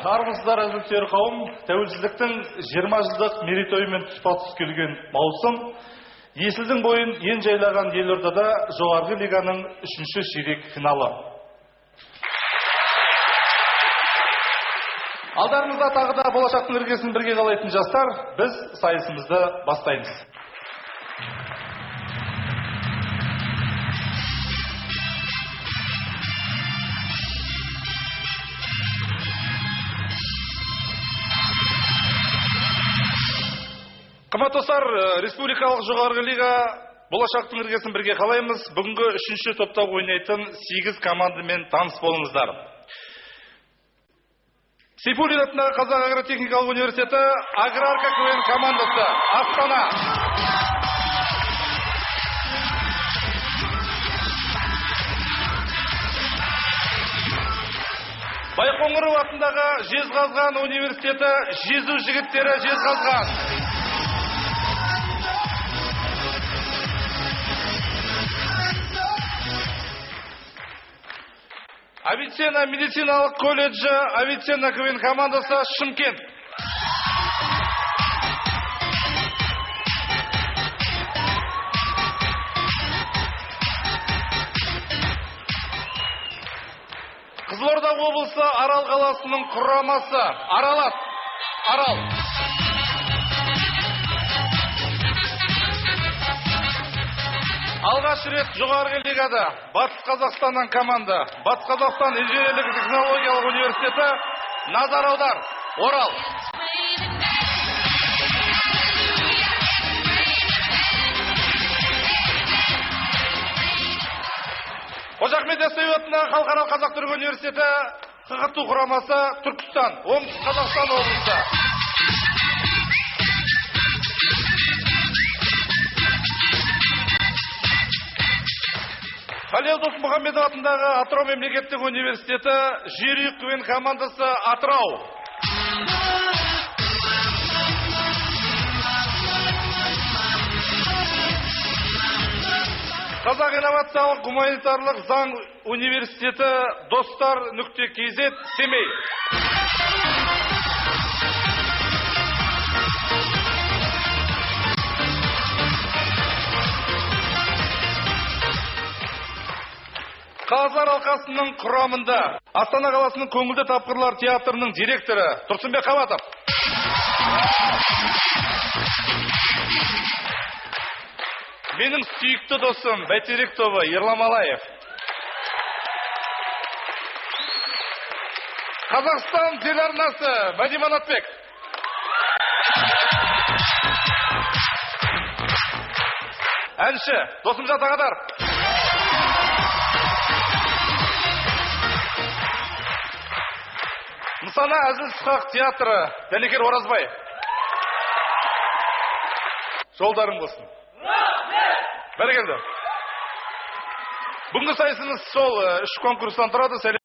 Армысыздар әзілтер қауым, тәуелсіздіктің 20 жылдық мерейтойымен тұспа-тұс келген маусым, есілдің бойын ен жайлаған Елордада жоғарғы лиганың 3-ші ширек финалы. Алдарыңызда тағы да болашақтың іргесін бірге қалайтын жастар, біз сайысымызды бастаймыз. Қымбатты достар, республикалық жоғарғы лига болашақтың іргесін бірге қалаймыз. Бүгінгі 3-ші топта ойнайтын 8 командамен таныс болыңыздар. Сейфуллин атындағы Қазақ агротехникалық университеті Аграрка КВН командасы Астана. Байқоңыр атындағы Жезқазған университеті Жезу жігіттері Жезқазған. Авиценна медициналық колледжі Авиценна КВН командасы Шымкент. Қызылорда облысы Арал қаласының құрамасы Арал. Алғаш рет жоғарғы лигада Батыс Қазақстаннан команда, Батыс Қазақстан инженерлік технологиялық университеті, назар аудар, Орал. Қожа Ахмет Яссауи атындағы Халықаралық қазақ-түрік университеті, ХХТУ құрамасы Түркістан, Оңтүстік Қазақстан облысы. Халел Досмұхамедов атындағы Атырау мемлекеттік университеті Жүйрік КВН командасы Атырау. Қазақ инновациялық гуманитарлық заң университеті Достар.kz Семей. Қазылар алқасының құрамында Астана қаласының көңілді тапқырлар театрының директоры Тұрсынбек Қабатов. Менің сүйікті досым Бәйтерек тобы Ерлан Малаев. Қазақстан телеарнасы Вадим Анатбек. Әнші Досымжан Тағадар. Нысана Әзіл-Сықақ театры Дәнекер Оразбай. Жолдарың болсын. Бәрекелді. Бүгінгі сайысымыз сол 3 конкурстан тұрады.